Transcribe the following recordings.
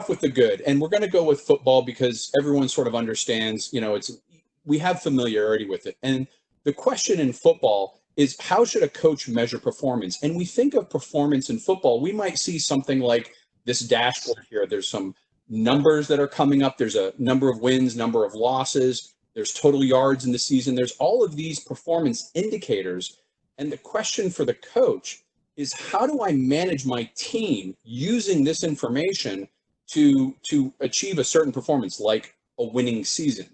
off with the good, and we're going to go with football because everyone sort of understands, we have familiarity with it. And the question in football is, how should a coach measure performance? And we think of performance in football, we might see something like this dashboard here. There's some numbers that are coming up. There's a number of wins, number of losses. There's total yards in the season. There's all of these performance indicators. And the question for the coach is, how do I manage my team using this information to achieve a certain performance, like a winning season?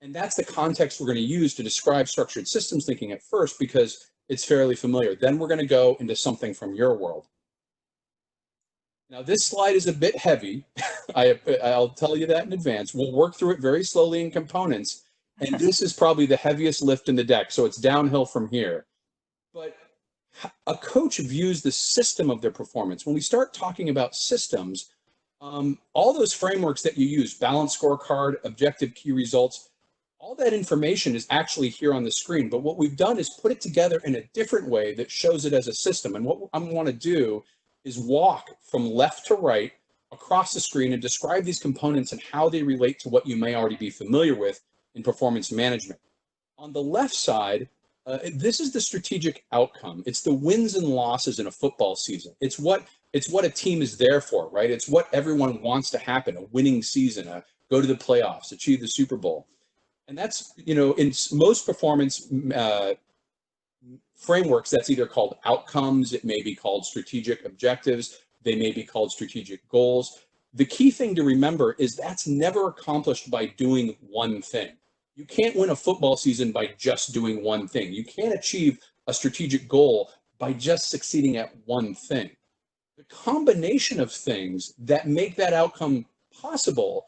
And that's the context we're going to use to describe structured systems thinking at first, because it's fairly familiar. Then we're going to go into something from your world. Now, this slide is a bit heavy. I'll tell you that in advance. We'll work through it very slowly in components. And this is probably the heaviest lift in the deck. So it's downhill from here. But a coach views the system of their performance. When we start talking about systems, all those frameworks that you use, balanced scorecard, objective key results, all that information is actually here on the screen. But what we've done is put it together in a different way that shows it as a system. And what I want to do is walk from left to right across the screen and describe these components and how they relate to what you may already be familiar with in performance management. On the left side, this is the strategic outcome. It's the wins and losses in a football season. It's what a team is there for, right? It's what everyone wants to happen: a winning season, go to the playoffs, achieve the Super Bowl. And that's, in most performance frameworks, that's either called outcomes, it may be called strategic objectives, they may be called strategic goals. The key thing to remember is that's never accomplished by doing one thing. You can't win a football season by just doing one thing. You can't achieve a strategic goal by just succeeding at one thing. The combination of things that make that outcome possible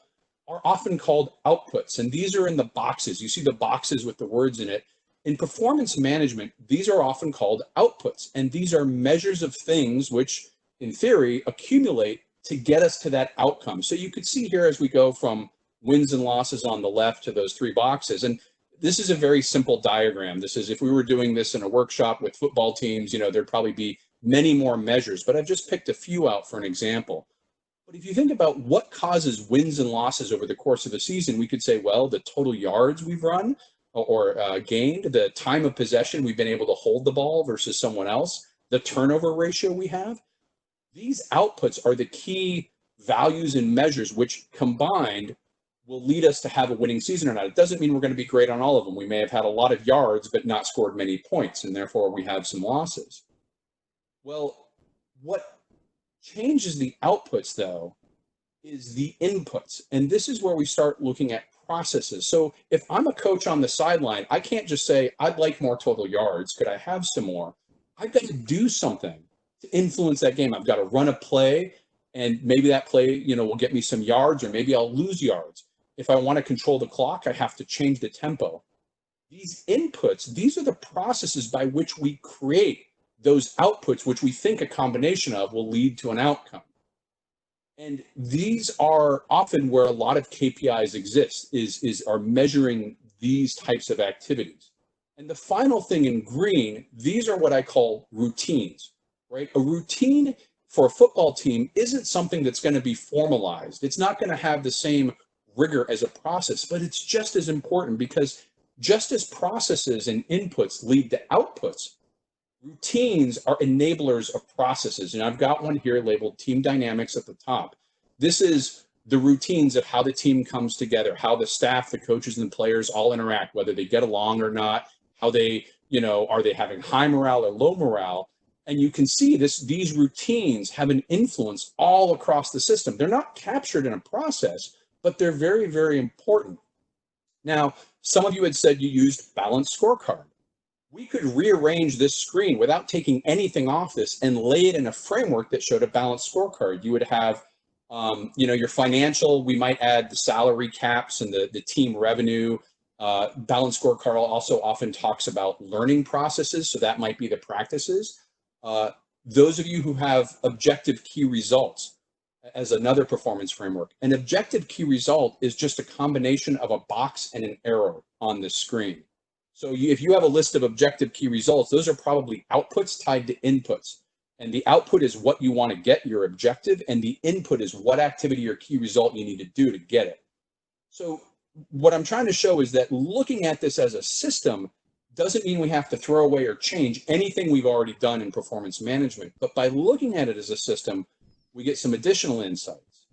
are often called outputs. And these are in the boxes. You see the boxes with the words in it. In performance management, these are often called outputs. And these are measures of things which, in theory, accumulate to get us to that outcome. So you could see here as we go from wins and losses on the left to those three boxes. And this is a very simple diagram. This is, if we were doing this in a workshop with football teams, there'd probably be many more measures, but I've just picked a few out for an example. But if you think about what causes wins and losses over the course of a season, we could say, well, the total yards we've run or gained, the time of possession we've been able to hold the ball versus someone else, the turnover ratio we have. These outputs are the key values and measures which combined will lead us to have a winning season or not. It doesn't mean we're going to be great on all of them. We may have had a lot of yards, but not scored many points, and therefore we have some losses. Well, what changes the outputs, though, is the inputs. And this is where we start looking at processes. So if I'm a coach on the sideline, I can't just say, I'd like more total yards. Could I have some more? I've got to do something to influence that game. I've got to run a play, and maybe that play, will get me some yards, or maybe I'll lose yards. If I want to control the clock, I have to change the tempo. These inputs, these are the processes by which we create those outputs, which we think a combination of will lead to an outcome. And these are often where a lot of KPIs exist, are measuring these types of activities. And the final thing in green, these are what I call routines, right? A routine for a football team isn't something that's going to be formalized. It's not going to have the same rigor as a process, but it's just as important, because just as processes and inputs lead to outputs, routines are enablers of processes. And I've got one here labeled team dynamics at the top. This is the routines of how the team comes together, how the staff, the coaches, and the players all interact, whether they get along or not, how they, are they having high morale or low morale? And you can see these routines have an influence all across the system. They're not captured in a process, but they're very, very important. Now, some of you had said you used balanced scorecard. We could rearrange this screen without taking anything off this and lay it in a framework that showed a balanced scorecard. You would have, your financial, we might add the salary caps and the team revenue. Balanced scorecard also often talks about learning processes, so that might be the practices. Those of you who have objective key results as another performance framework, an objective key result is just a combination of a box and an arrow on the screen. So if you have a list of objective key results, those are probably outputs tied to inputs. And the output is what you want to get, your objective, and the input is what activity or key result you need to do to get it. So what I'm trying to show is that looking at this as a system doesn't mean we have to throw away or change anything we've already done in performance management. But by looking at it as a system, we get some additional insights.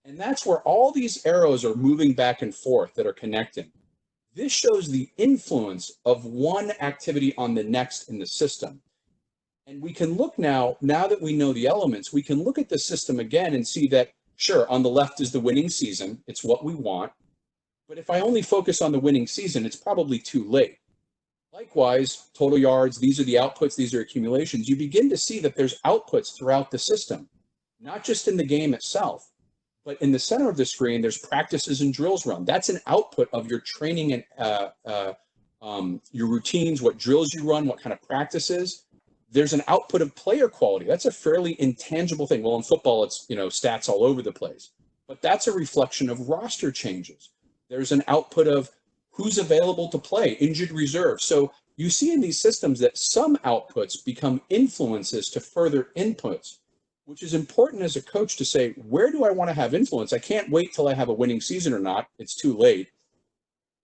And that's where all these arrows are moving back and forth that are connecting. This shows the influence of one activity on the next in the system. And we can look now that we know the elements, we can look at the system again and see that, sure, on the left is the winning season. It's what we want. But if I only focus on the winning season, it's probably too late. Likewise, total yards, these are the outputs, these are accumulations. You begin to see that there's outputs throughout the system, not just in the game itself, but in the center of the screen, there's practices and drills run. That's an output of your training and your routines, what drills you run, what kind of practices. There's an output of player quality. That's a fairly intangible thing. Well, in football, it's, stats all over the place, but that's a reflection of roster changes. There's an output of who's available to play, injured reserve. So you see in these systems that some outputs become influences to further inputs, which is important as a coach to say, where do I want to have influence? I can't wait till I have a winning season or not. It's too late.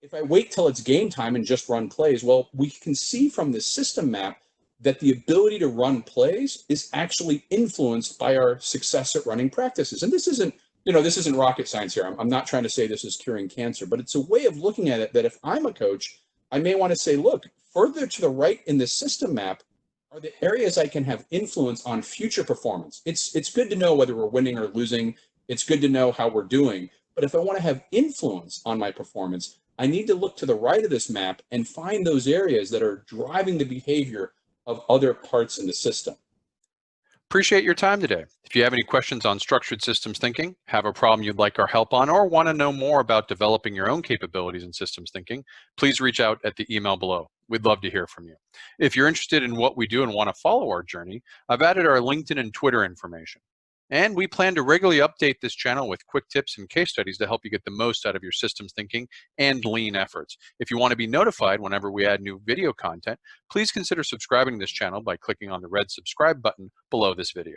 If I wait till it's game time and just run plays, well, we can see from the system map that the ability to run plays is actually influenced by our success at running practices. And this isn't rocket science here. I'm not trying to say this is curing cancer, but it's a way of looking at it that if I'm a coach, I may want to say, look, further to the right in the system map are the areas I can have influence on future performance. It's good to know whether we're winning or losing. It's good to know how we're doing. But if I want to have influence on my performance, I need to look to the right of this map and find those areas that are driving the behavior of other parts in the system. Appreciate your time today. If you have any questions on structured systems thinking, have a problem you'd like our help on, or want to know more about developing your own capabilities in systems thinking, please reach out at the email below. We'd love to hear from you. If you're interested in what we do and want to follow our journey, I've added our LinkedIn and Twitter information. And we plan to regularly update this channel with quick tips and case studies to help you get the most out of your systems thinking and lean efforts. If you want to be notified whenever we add new video content, please consider subscribing to this channel by clicking on the red subscribe button below this video.